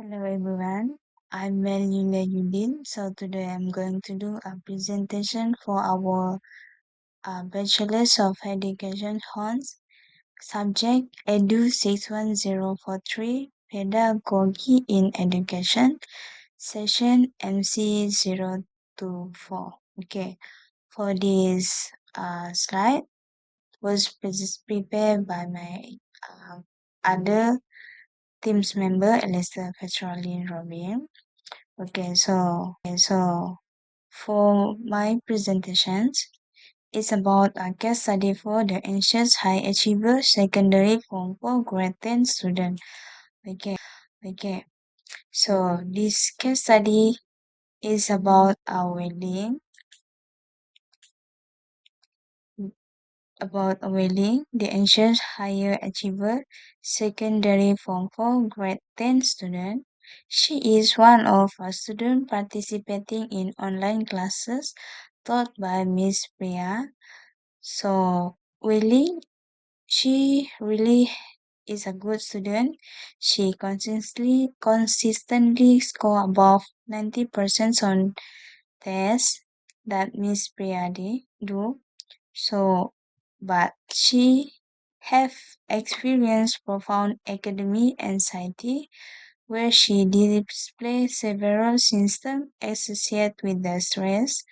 Hello everyone, I'm Melina Yudin. So today I'm going to do a presentation for our Bachelors of Education Hons subject EDU61043 Pedagogy in Education session MC 024. Okay, for this slide was prepared by my other team's member Elisa Petrolin Robin. Okay, so for my presentations, it's about a case study for the anxious high achiever secondary form for grade 10 student. Okay, so this case study is about the anxious higher achiever secondary form for grade 10 student. She is one of a student participating in online classes taught by Miss Priya. So she really is a good student. She consistently score above 90% on tests that Miss Priya do. So, but she have experienced profound academic anxiety where she displays several symptoms associated with the stress.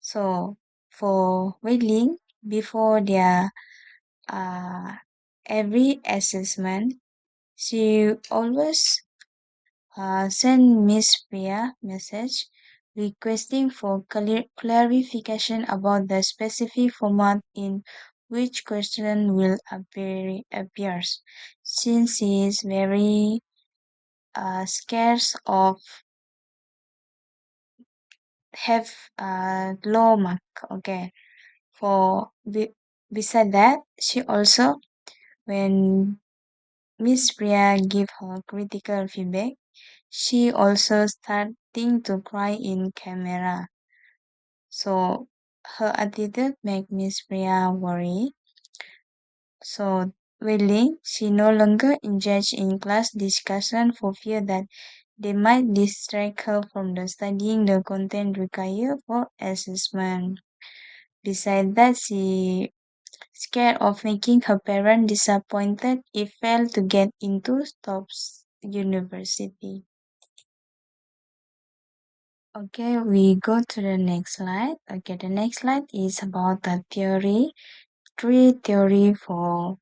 So, for Wailing, before their every assessment, she always send Miss Priya message requesting for clarification about the specific format in which question will appears, since she is very scarce of have low mark. Okay, for beside that, she also when Miss Priya give her critical feedback, she also starting to cry in camera. So her attitude make Miss Priya worry. So willing, she no longer engaged in class discussion for fear that they might distract her from the studying the content required for assessment. Besides that, she scared of making her parents disappointed if failed to get into top university. Okay, we go to the next slide. Okay, the next slide is about the three theory for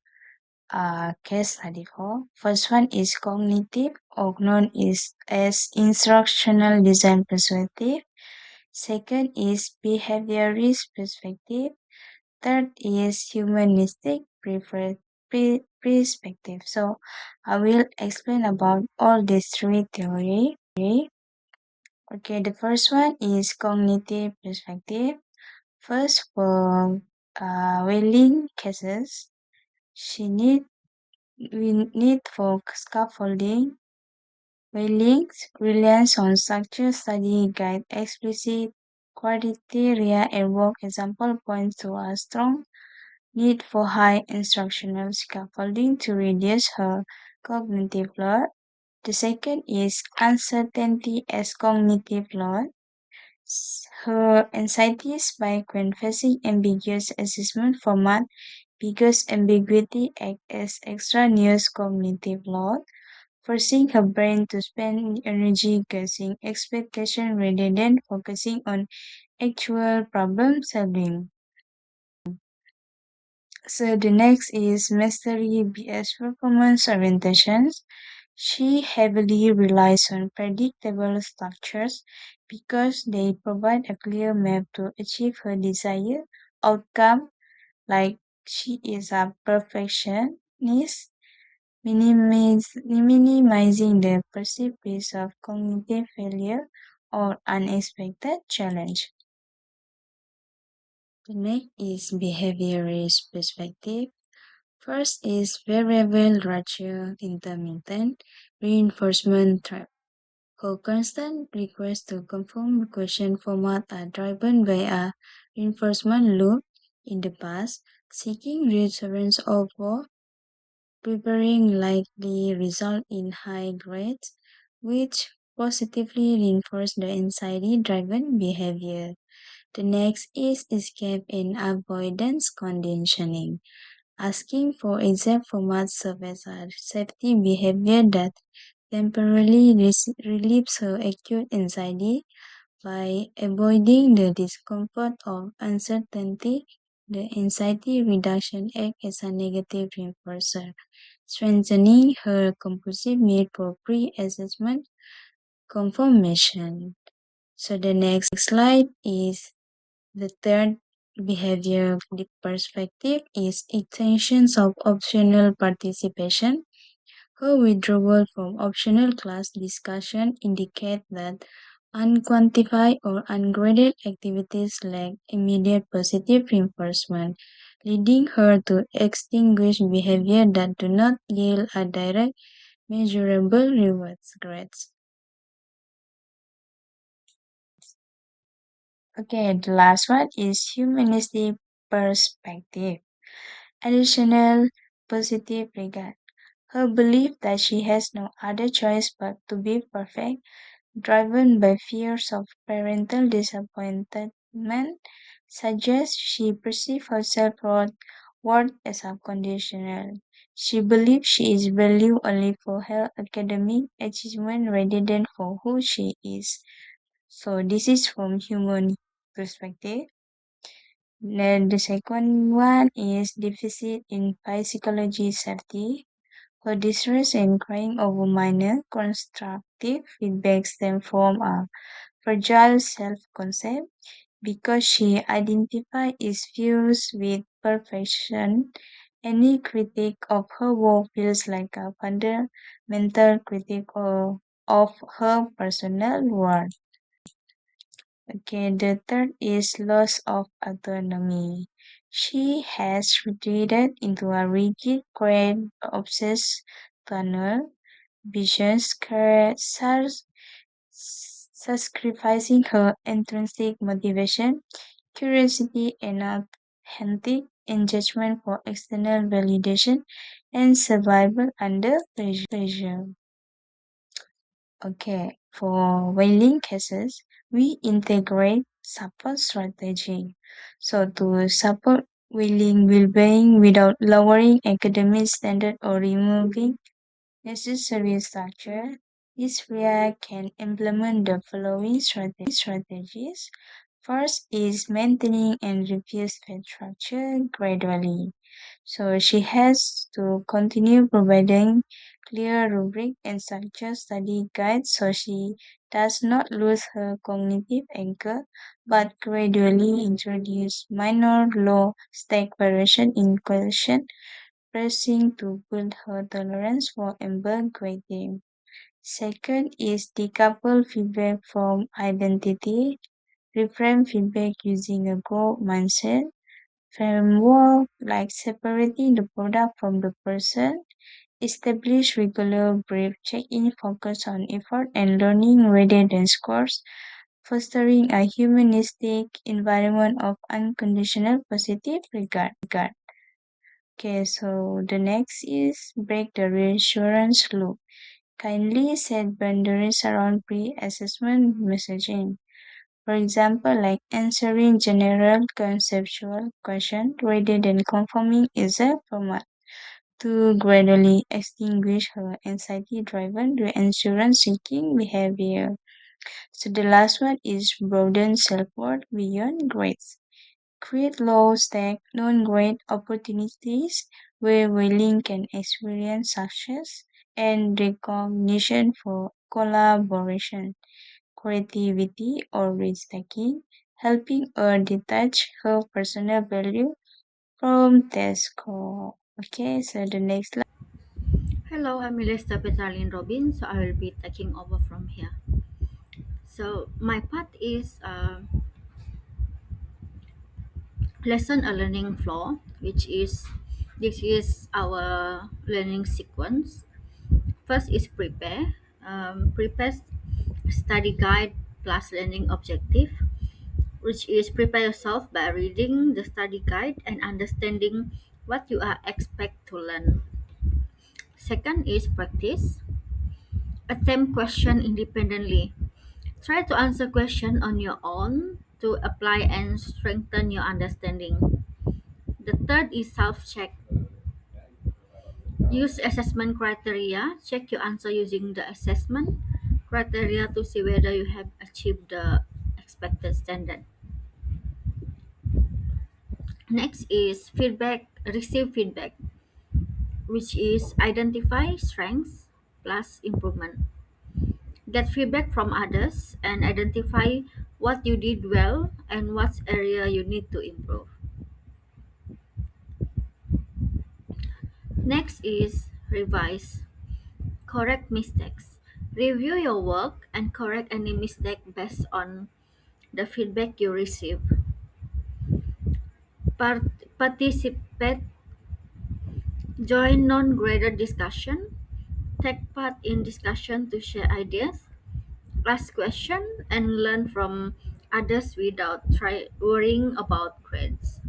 case study for. First one is cognitive, or known as instructional design perspective. Second is behaviorist perspective. Third is humanistic perspective. So I will explain about all these three theory. Okay, the first one is cognitive perspective. First, for whaling cases, we need for scaffolding. Whaling's reliance on structured study guide explicit criteria and work example points to a strong need for high instructional scaffolding to reduce her cognitive load. The second is uncertainty as cognitive load. Her anxiety spike when facing ambiguous assessment format because ambiguity acts as extraneous cognitive load, forcing her brain to spend energy guessing expectation rather than focusing on actual problem solving. So the next is mastery BS performance orientations. She heavily relies on predictable structures because they provide a clear map to achieve her desired outcome, like she is a perfectionist, minimizing the perceived risk of cognitive failure or unexpected challenge. The next is behaviorist perspective. First is variable ratio intermittent reinforcement trap. Her constant requests to conform question format are driven by a reinforcement loop in the past, seeking reassurance over preparing likely result in high grades, which positively reinforce the anxiety-driven behavior. The next is escape and avoidance conditioning. Asking for exact format serves as a safety behavior that temporarily relieves her acute anxiety by avoiding the discomfort of uncertainty. The anxiety reduction acts as a negative reinforcer, strengthening her compulsive need for pre-assessment confirmation. So the next slide is the third behavior perspective is extensions of optional participation. Her withdrawal from optional class discussion indicate that unquantified or ungraded activities lack immediate positive reinforcement, leading her to extinguish behavior that do not yield a direct measurable rewards grades. Okay, the last one is humanistic perspective. Additional positive regard. Her belief that she has no other choice but to be perfect, driven by fears of parental disappointment, suggests she perceives her self-worth as unconditional. She believes she is valued only for her academic achievement rather than for who she is. So this is from human perspective. Then the second one is deficit in psychology safety. Her distress and crying over minor constructive feedback stem from a fragile self-concept because she identifies its views with perfection. Any critique of her work feels like a fundamental critique of her personal worth. Okay, the third is loss of autonomy. She has retreated into a rigid, grade obsessed tunnel vision, sacrificing her intrinsic motivation, curiosity, and authentic engagement for external validation and survival under pressure. Okay, for whaling cases, we integrate support strategy. So to support whaling well-being without lowering academic standard or removing necessary structure, Israel can implement the following strategies. First is maintaining and review fee structure gradually. So she has to continue providing clear rubric and structured study guides so she does not lose her cognitive anchor, but gradually introduce minor low-stake variation in question, pressing to build her tolerance for ambiguity. Second is decouple feedback from identity, reframe feedback using a growth mindset framework like separating the product from the person, establish regular brief check-in focus on effort and learning rather than scores, fostering a humanistic environment of unconditional positive regard. Okay, so the next is break the reassurance loop. Kindly set boundaries around pre-assessment messaging. For example, like answering general conceptual questions rather than confirming exact format to gradually extinguish her anxiety-driven reassurance-seeking behavior. So the last one is broaden self-worth beyond grades. Create low-stake, non-grade opportunities where willing can experience success and recognition for collaboration, creativity, or risk-taking, helping her detach her personal value from test score. Okay, so the next slide. Hello, I'm Melissa Petalin Robin, so I will be taking over from here. So my part is lesson a learning flow, which is this is our learning sequence. First is prepare. Prepare study guide plus learning objective, which is prepare yourself by reading the study guide and understanding what you are expect to learn. Second is practice. Attempt question independently. Try to answer question on your own to apply and strengthen your understanding. The third is self-check. Use assessment criteria. Check your answer using the assessment criteria to see whether you have achieved the expected standard. Next is feedback, receive feedback, which is identify strengths plus improvement. Get feedback from others and identify what you did well and what area you need to improve. Next is revise, correct mistakes. Review your work and correct any mistake based on the feedback you receive. Participate, join non-graded discussion, take part in discussion to share ideas, ask questions, and learn from others without worrying about grades.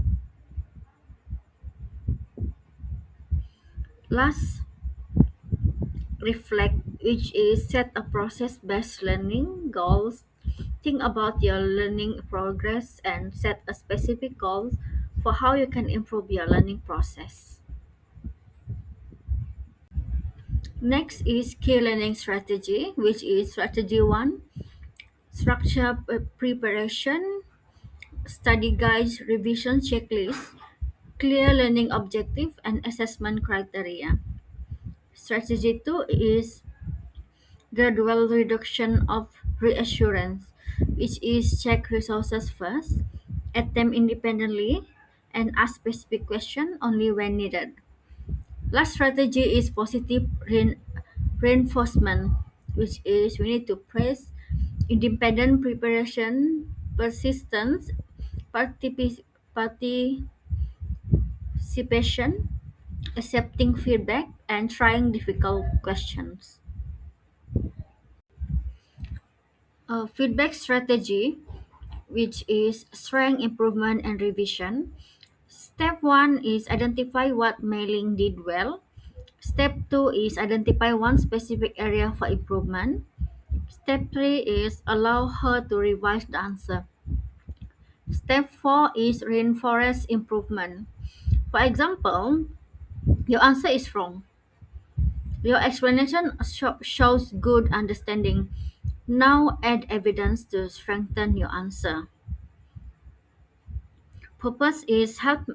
Last, reflect, which is set a process-based learning goals. Think about your learning progress and set a specific goals for how you can improve your learning process. Next is key learning strategy, which is strategy 1, structure preparation, study guides, revision checklist, clear learning objective, and assessment criteria. Strategy 2 is gradual reduction of reassurance, which is check resources first, attempt independently, and ask specific question only when needed. Last strategy is positive reinforcement, which is we need to praise independent preparation, persistence, participation, accepting feedback, and trying difficult questions. Feedback strategy, which is strength improvement and revision. Step 1 is identify what mailing did well. Step 2 is identify one specific area for improvement. Step 3 is allow her to revise the answer. Step 4 is reinforce improvement. For example, your answer is wrong. Your explanation shows good understanding. Now add evidence to strengthen your answer. Purpose is have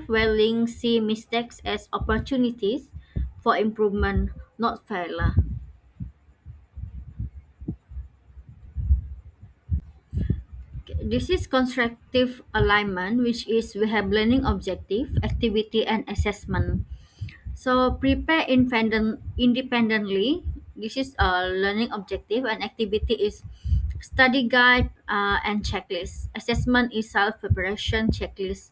willing see mistakes as opportunities for improvement, not failure. This is constructive alignment, which is we have learning objective, activity, and assessment. So prepare independently. This is a learning objective, and activity is study guide and checklist. Assessment is self preparation checklist.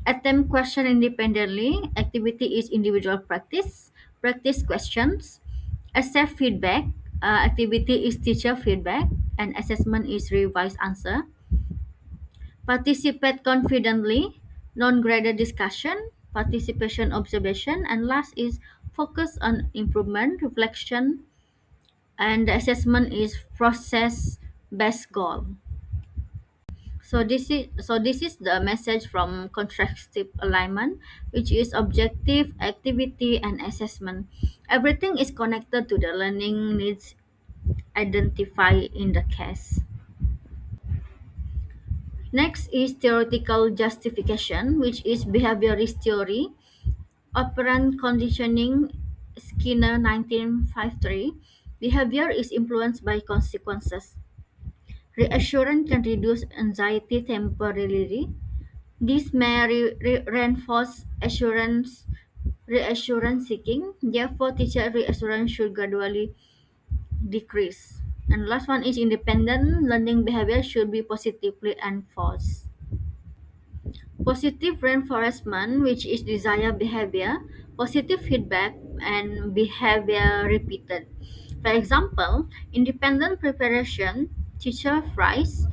Attempt question independently. Activity is individual practice. Practice questions. Accept feedback. Activity is teacher feedback, and assessment is revised answer. Participate confidently. Non-graded discussion. Participation observation, and last is focus on improvement, reflection, and the assessment is process based goal. So this is the message from constructive alignment, which is objective, activity, and assessment. Everything is connected to the learning needs identified in the case. Next is theoretical justification, which is behaviorist theory. Operant conditioning, Skinner 1953. Behavior is influenced by consequences. Reassurance can reduce anxiety temporarily. This may reinforce reassurance seeking. Therefore, teacher reassurance should gradually decrease. And last one is independent learning behavior should be positively enforced. Positive reinforcement, which is desired behavior, positive feedback, and behavior repeated. For example, independent preparation, teacher praise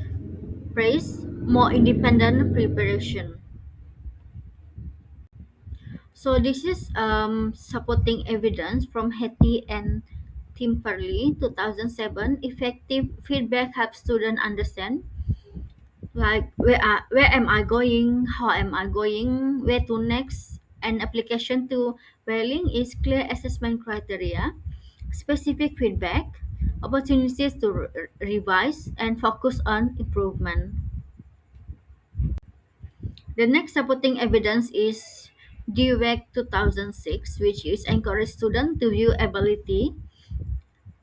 more independent preparation. So this is supporting evidence from Hetty and Timperley 2007. Effective feedback helps students understand like where am I going, how am I going, where to next. An application to Welling is clear assessment criteria, specific feedback, opportunities to revise, and focus on improvement. The next supporting evidence is DWEC 2006, which is encourage students to view ability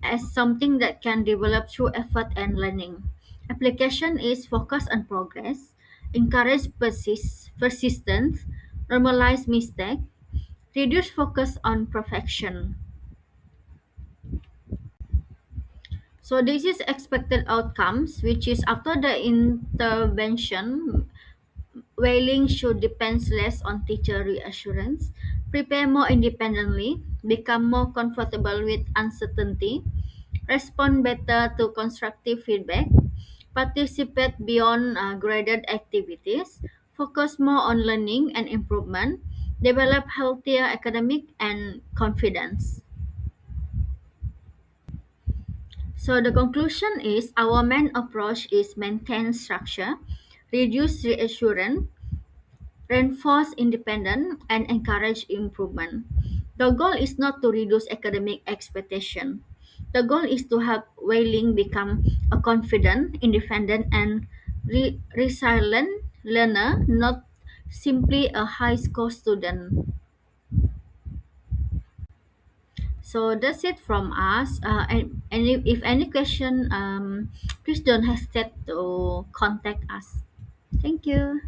as something that can develop through effort and learning. Application is focus on progress, encourage persistence, normalize mistake, reduce focus on perfection. So this is expected outcomes, which is after the intervention, Whaling should depend less on teacher reassurance, prepare more independently, become more comfortable with uncertainty, respond better to constructive feedback, participate beyond graded activities, focus more on learning and improvement, develop healthier academic and confidence. So the conclusion is our main approach is maintain structure, reduce reassurance, reinforce independence, and encourage improvement. The goal is not to reduce academic expectation. The goal is to help Whaling become a confident, independent, and resilient learner, not simply a high score student. So that's it from us. And if any question, please don't hesitate to contact us. Thank you.